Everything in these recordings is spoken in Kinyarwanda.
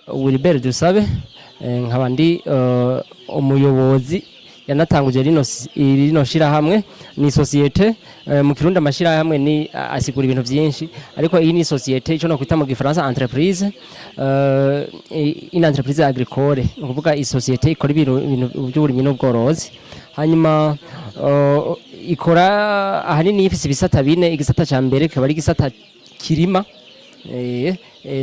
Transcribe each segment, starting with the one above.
Wilbert Dusabe nkaba ndi umuyobozi yanatanguje rino shirahamwe ni societe mu Kirundi amashirahamwe ni asigura ibintu byinshi ariko iyi ni societe ico no kwita mu Gifaransa entreprise une entreprise agricole no kuvuga iyi societe ikora ibintu by'uburimyi n'ubworozi hanyuma ikora ahanini ifise ibisata bine igisata ca mbere kaba ari igisata kirima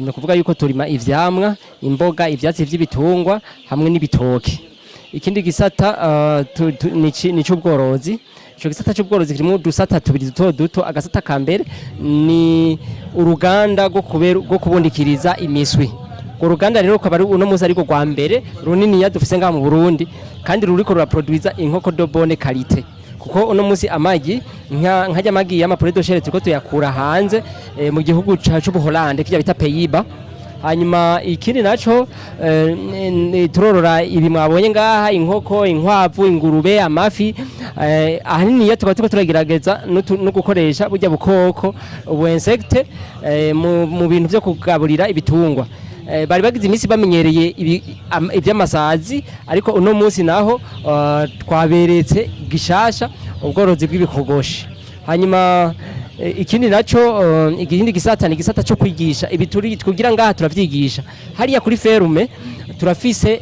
no kuvuga yuko turima ivyamwa imboga ivyatsi vy'ibitungwa hamwe n'ibitoke ikindi gisata ni cy'ubworozi ico gisata cy'ubworozi kirimo dusata tubiri duto agasata ka mbere ni uruganda rwo kubundikiriza imiswi uruganda rero ukaba ari uno muzi ariko gwa mbere runini ya dufise ngaha mu Burundi kandi ruriko ruraproduiza inkoko de bonne qualité kuko uno muzi amagi nkajya amagi y'amapore de chere turiko tuyakura hanze mu gihugu cy'u Buholande kijya bita Pays-Bas hanyuma ikindi naco turorora ibi mwabonye ngaha inkoko inkwavu ingurube amafi ahanini ya tukaba turagerageza no gukoresha burya bukoko ubu insecte mu bintu byo kugaburira ibitungwa bari bagize imisi bamenyereye iby'amasazi ariko uno munsi naho twaberetse gishasha ubworozi bw'ibikogoshi hanyuma ikindi naco igindi gisata ni gisata cyo kwigisha ibituri kugira ngaha turavyigisha hariya kuri ferume turafise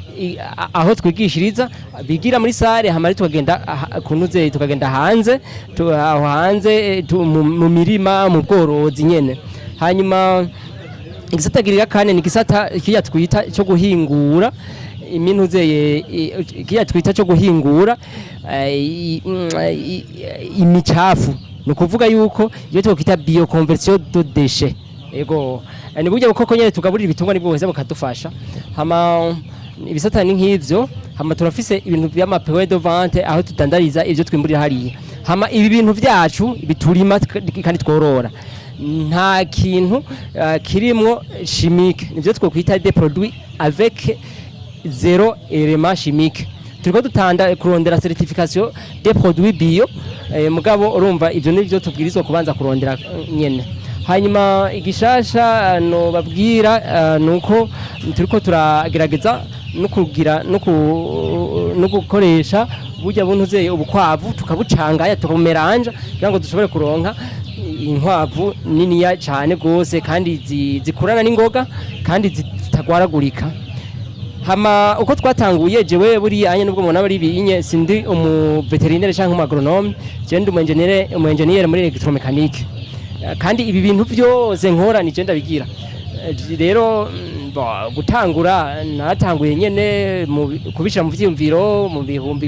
aho twigishiriza bigira muri sare hamari tukagenda kunuze tukagenda hanze aho hanze mu mirima mu bworozi nyene hanyuma igisata girira kane ni gisata kiya twita cyo guhingura iminuzeye kiya twita cyo guhingura imicafu no kuvuga yuko iyo twokita bioconversion de déchets ego ni burya bukoko nyene tugaburira ibitungwa nibwo bweze bukadufasha hama ibisata ni nk'ivyo hama turafise ibintu by'amapewe de vente aho tutandariza ivyo twimburira hariya hama ibi bintu vyacu biturima kandi tworora nta kintu kirimwo chimique nivyo twokwita des produits avec zéro élément chimique turiko dutanda kurondera certification des produits bio mugabo urumva ivyo nivyo tubwirizwa kubanza kurondera nyene hanyuma igishasha no babwira nuko turiko turagerageza no kugira no gukoresha burya buntuzeye ubukwavu tukabucangaya tukumeranja kugira ngo dushobore kuronka inkwavu niniya cyane gose kandi zikurana n'ingoga kandi zitagwaragurika hama uko twatanguye jewe buri anye nubwo mubona bari binye sindi umu veterinaire cyangwa umu agronome je ndi umu engineer muri electromechanique kandi ibi bintu byose nkora ni je ndabigira rero gutangura natanguye nyene kubishira mu vyimviro mu bihumbi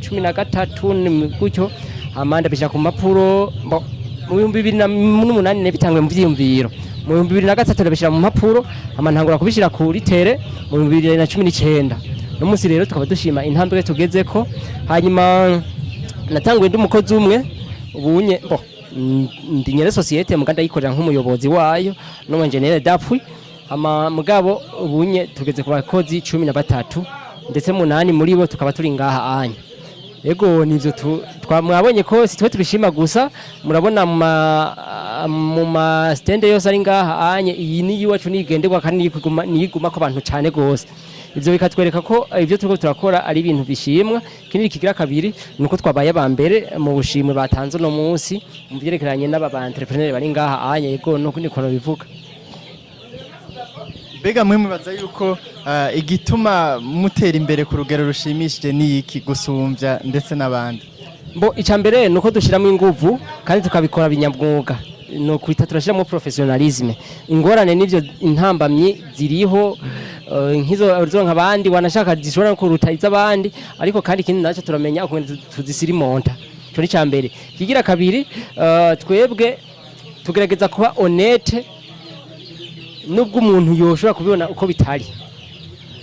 2013 gutyo hama ndabisha ku mapuro mu bihumbi 2008 bitangwe mu vyimviro mu 2003 ndabishira mu mapuro hama ntangura kubishira kuri tere mu 2019 no musi rero tukaba dushima intambwe tugezeko hanyuma natanguye ndi umukozi umwe ubunye ndi nyere societe muganda yikorera nk'umuyobozi wayo no mu engineer d'appui hama mugabo ubunye tugeze ku bakozi 13 ndetse 8 muri bo tukaba turi ngaha anya ego nivyo twamwabonye ko sitwe tubishima gusa murabona mu ma stand yose ari ngaha anye iyi ni yiwacu nigenderwa kandi niyiguma ko abantu cyane gose ivyo bikatwereka ko ivyo turiko turakora ari ibintu bishimwa kindi kigira kabiri nuko twabaye abambere mu bushimwe batanze no munsi mu byerekeranye n'aba entrepreneur bari ngaha anye ego no kunikono bivuga Bega mwe mubaza yuko igituma mutera imbere ku rugero rushimishije ni iki gusumvya ndetse n'abandi Bo icambere nuko dushiramo inguvu kandi tukabikora binyabwuga no kwita turashiramo professionalisme ingorane nivyo intambamye ziriho nkizo nk'abandi wanashaka zishobora kuruta iz'abandi ariko kandi kindi naco turamenya uko tuzisirimonta cyo ni cambere kigira kabiri twebwe tugerageza kuba honnête nubwo umuntu yoshobora kubibona uko bitari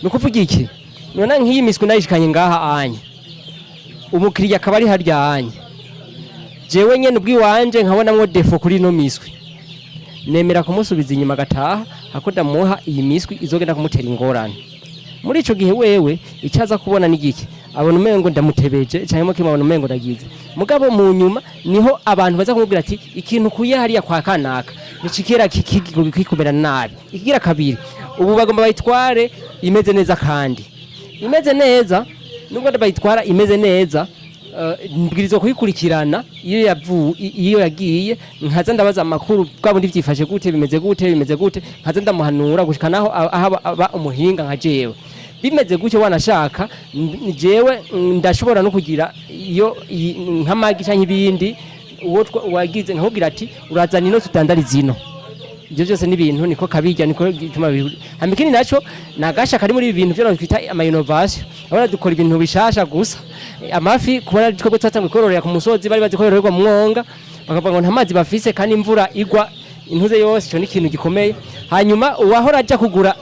nukuvuga iki nona nk'iyi miswi nayishikanye ngaha anye umukiriya akaba ari harya anye jewe nyene ubwi wanje nkabonamwo defo kuri no miswi nemera kumusubiza inyuma gataha hakoda muha iyi miswi izogenda kumutera ingorane muri ico gihe wewe icaza kubona n'igiki abona umengo ndamutebeje cyangwa mo kimabona umengo ndagize mugabo mu nyuma niho abantu baza kumubwira ati ikintu kuye hariya kwa kanaka nicikera kikubera nabi ikigira kabiri ubu bagomba bayitware imeze neza, kandi imeze neza. Nubwo bayitwara imeze neza, mbwirizwa kuyikurikirana iyo yagiye, nkaza ndabaza amakuru bwabo ndivyifashe gute, bimeze gute, nkaza ndamuhanura gushika naho aba umuhinga nka jewe. Bimeze gutyo wanashaka jewe ndashobora no kugira iyo nk'amagi canke ibindi uwo wagize nkubwira ati urazana ino tutandariza ino. Ibyo byose ni ibintu niko kabijya, niko gituma hamikini naco nagasha kari muri ibi bintu byo twita ama innovation. Abana dukora ibintu bishasha gusa. Amafi kubona twebwe twatangwe kororera ku musozi, bari bazikororerwa mu mwonga, bakavuga ngo nta mazi bafise kandi imvura igwa intuze yose. Ico ni ikintu gikomeye. Hanyuma uwahora aja kugura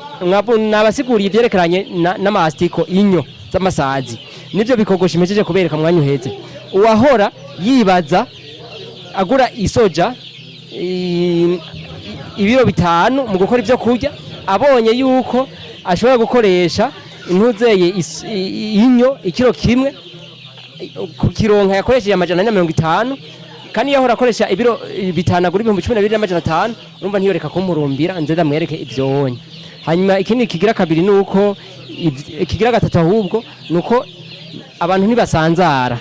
nabasiguriye ibyerekeranye n'amastiko inyo z'amasazi, nivyo bikogosha imejeje kubereka mwanya uheze. Uwahora yibaza agura isoja ibiro 5 mu gukora ibyo kurya, abonye yuko ashobora gukoresha intuzeye inyo ikiro kimwe ku kironka yakoresheje 150, kandi yahora akoresha ibiro 5 agura 12,500. Urumva ntiyoreka kumurumbira nze ndamwereke ivyonye. Hanyuma ikindi kigira kabiri nuko kigira gatatu ahubwo nuko abantu ntibasanzara,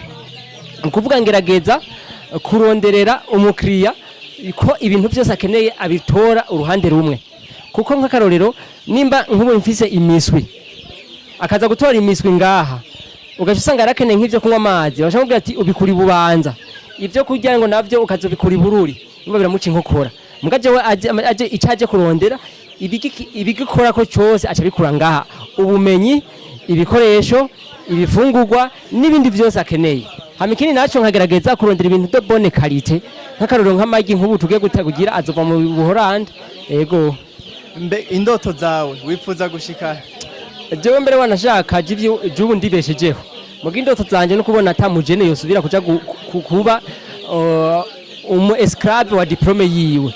ukuvuga ngerageza kuronderera umukiriya ko ibintu byose akeneye abitora uruhande rumwe. Kuko nk'akarorero nimba nk'ubu mfise imiswi, akaza gutora imiswi ngaha, ugaca usanga arakeneye nk'ivyo kunywa amazi, bashaka kugira ati ubikuri Bubanza, ivyo kurya ngo navyo ukazobikuri Bururi, nimba biramuca inkokora. Mugaje we aje icaje kurondera ibigikora ko cyose aca bikura ngaha, ubumenyi, ibikoresho, ibifungurwa n'ibindi byose akeneye. Hamikini naco nkagerageza kurondera ibintu de bonne qualité, nk'akarorero nk'amagi nk'ubu tugiye gutagugira azova mu Buholandi. Ego indoto zawe wifuza gushika? Jewe mbere wanashaka jubu ndibeshejeho, muga indoto zanje no kubona atamujene yosubira kuja kuba esclave wa diplome yiwe.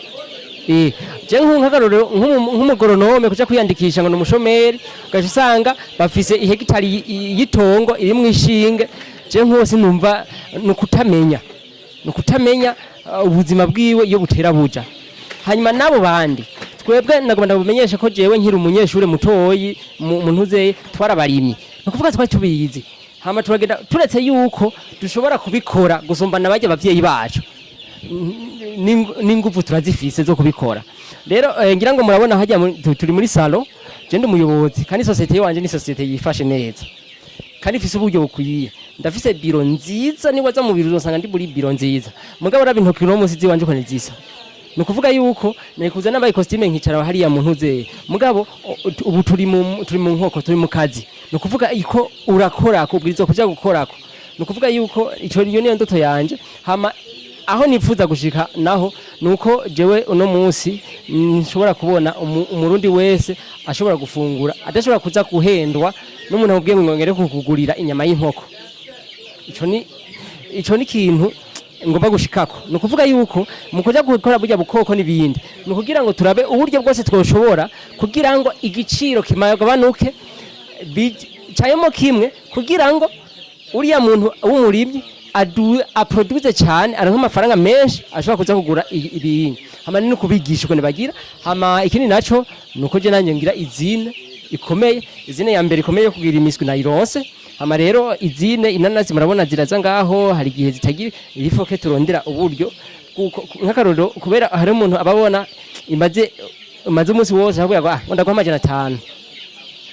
Je nk'akarorero nk'umugoronome kuja kwiyandikisha ngo n'umushomeri, ugaca usanga bafise ihegitari yitongo iri mu ishinge. Je nkose numva nukutamenya ubuzima bwiwe iyo butera buja. Hanyuma nabo bandi twebwe nagomba bumenyesha ko jewe nkiri umunyeshure mutoyi mu ntuzeye twarabarimye, nukuvuga twari tubizi. Hama turagenda turetse yuko dushobora kubikora gusumbana bajya abavyeyi bacu, n'ingufu turazifise zo kubikora. Rero ngira ngo murabona hajya turi muri salo, je ndi umuyobozi kandi societe yanje ni societe yifashe neza kandi ifise uburyo bukwiye. Ndafise biro nziza, ni waza mu biro uzosanga ndi muri biro nziza, mugabo rabintoki no musizi wanje ko nizisa. Nukuvuga yuko nikuza nabaye costume nkicara hariya mu ntuze, mugabo ubu turi mu nkoko, turi mu kazi. Nukuvuga iko urakora ko ubwirizwa kuja gukorako. Nukuvuga yuko ico iyo niyo ndoto yanje. Hama aho nifuza gushika naho nuko jewe uno munsi nshobora kubona umurundi wese ashobora gufungura, adashobora kuza kuhendwa n'umuntu ubwiye ngo ngere kukugurira inyama y'inkoko. Ico ni kintu ngomba gushikako. Nukuvuga yuko mu kuja gukora burya bukoko n'ibindi, nukugira ngo turabe uburyo bwose twoshobora kugira ngo igiciro kimagabanuke cayemo kimwe, kugira ngo uriya muntu w'umurimyi aproduce cyane, aronka amafaranga menshi ashobora kuza kugura ibintu. Hama ni kubigisha uko bagira. Hama ikindi naco nuko je nanje ngira izine ikomeye, izine ya mbere ikomeye yo kugira imiswi na ironse. Hama rero izine inanasi murabona ziraza ngaho, hari gihe zitagira irifoke turondera uburyo nk'akarorero, kubera hari umuntu ababona imaze umunsi wose avuga ngo ndagwa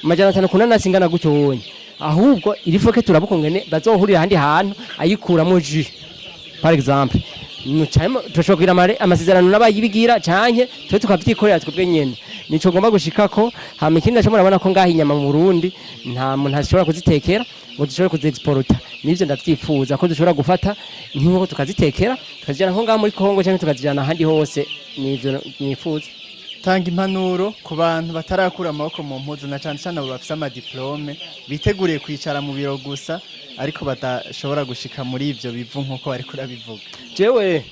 500 kunanasi ngana gutyo wonye, ahubwo irifoke turabukongene bazohurira handi hantu ayikuramo jus par exemple. Tushobora kugira amasezerano n'abayibigira canke twe tukavyikorera twebwe nyene. Nico ngomba gushikako. Hama ikindi naco murabona ko ngaho inyama mu Burundi nta muntu ashobora kuzitekera ngo dushobore kuziexporta. Nivyo ndavyifuza ko dushobora gufata nk'uko tukazitekera tukazijana nko ngaho muri Kongo canke tukazijana handi hose. Nivyo nifuza. Tanga impanuro ku bantu batarakura amaboko mu mpuzu, na cyane cyane abo bafite amadiplome biteguriye kwicara mu biro gusa ariko badashobora gushika muri ivyo bivu nkuko bari kurabivuga. Jewe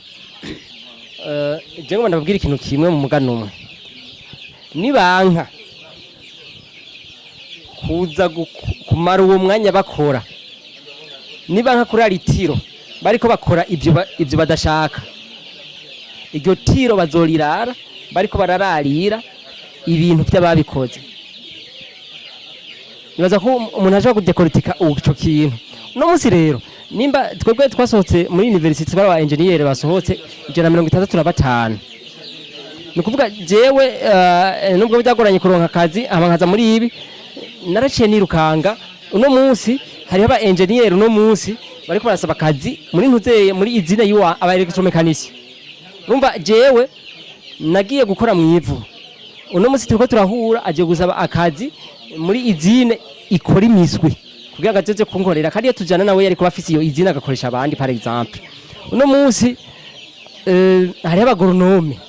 ndababwira ikintu kimwe mu mugano umwe, nibanka kuza kumara uwo mwanya bakora, nibanka kurara itiro bariko bakora ivyo badashaka, iryo tiro bazorirara bariko barararira ibintu by'ababikoze. Nibaza ko umuntu ashobora kudekortika ico kintu. No musi rero nimba twebwe twasohotse muri university baba engineer basohotse 165. Nukuvuga jewe nubwo byagoranye kuronka akazi amankaza muri ibi naraciye nirukanga. Uno munsi hariho aba engineer uno munsi bariko barasaba akazi muri ntuzeye muri izina y'uwa aba electromechanics. Urumva jewe nagiye gukora mu ivu. Uno munsi turiko turahura aje gusaba akazi muri izine ikora imiswi kugira gazeze kunkorera kandi tujana nawe yari kuba afise iyo izina agakoresha abandi par exemple. Uno munsi hari abagoronome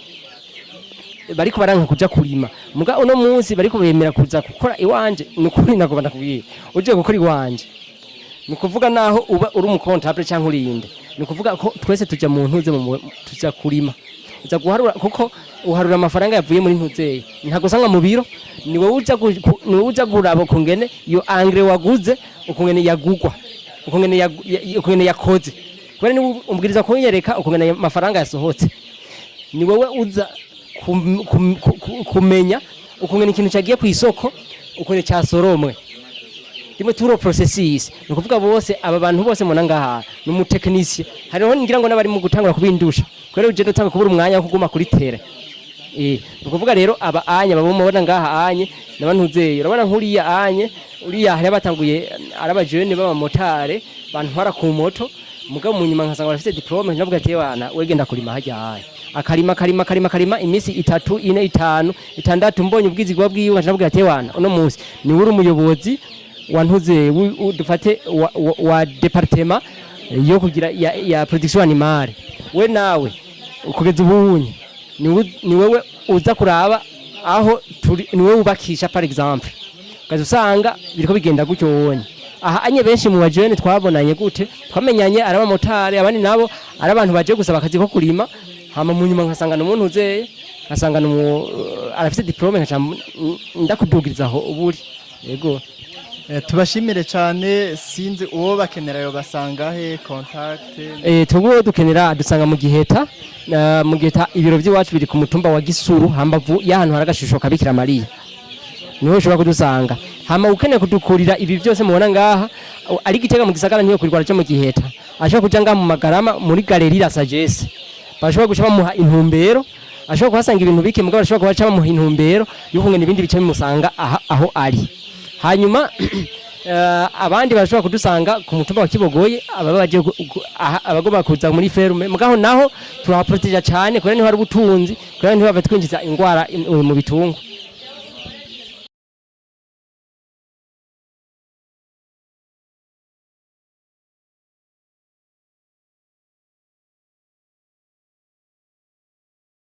bariko baranka kuja kurima muga uno munsi bariko bemera kuza gukora iwanje nukuri nago bandakubwiye uje gukora iwanje nikuvuga naho uba uri mu comptable cyangwa urinde nikuvuga ko twese tuja mu ntuze tuja kurima uza guharura kuko uharura amafaranga yavuye muri ntuzeye ntago sanga mu biro ni wowe uja gurabo kungene iyo angre waguze ukungene yagugwa ukungene yakoze kwene ni umbwiriza kunyereka ukungene amafaranga yasohotse ni wowe uza kumenya ukungene ikintu cyagiye ku isoko ukungene cyasoromwe rimwe turo processes nukuvuga bose aba bantu bose mona ngaha n'umutekinisiye hariho ngira ngo nabari mu gutangura kubindusha kwere uje dutanga kubura umwanya wo kuguma kuri tere nukuvuga rero aba anya babo mubona ngaha anye nabantuzeye urabona nkuriya anye uriya hari abatanguye arabajene baba motare bantwara ku moto mugabo mu nyuma nkasanga bafite diplome navuga ati wana wegenda kurima hajya akarima imisi 3 4 5 6 mbonye ubwizi bwa bwiwe navuga ati wana uno munsi ni uri umuyobozi wantuze dufate wa departement yo kugira ya production animale we nawe ukugeza ubunye ni wewe uza kuraba aho ni wewe ubakisha par exemple kazi usanga biriko bigenda gutyo wonye aha anye benshi mu bajene twabonanye gute twamenyanye araba motari abandi nabo ari abantu baje gusaba akazi ko kurima hama mu nyuma nkasanga n'umuntu uzeye nkasanga arafite diplome nkaca ndakudugirizaho uburi yego. Tubashimire cyane sinzi uwo bakenera yo basanga he contact tubuwe dukenera dusanga mu Giheta ibiro by'iwacu biri ku mutumba wa Gisuru hambavu y'ahantu haragashusho kabikira Mariya niho ushobora kudusanga hama ukeneye kudukurira ibi byose mubona ngaha ari Gitega mu gisagara niyo kwirwara cyo mu Giheta ashobora kuja ngaha mu Magarama muri Galerie La Sagesse bashobora gushaba muha intumbero ashobora kuhasanga ibintu bike mugabo ashobora kubaca muha intumbero y'ukungena ibindi bice bimusanga aho ari. Hanyuma abandi bashobora kudusanga ku mutumba wa Kibogoye ababaje abagomba kuza muri ferme mugaho naho turaproteja cyane kubera ni hari ubutunzi kubera ni bava twinjiza ingwara mu bitungo.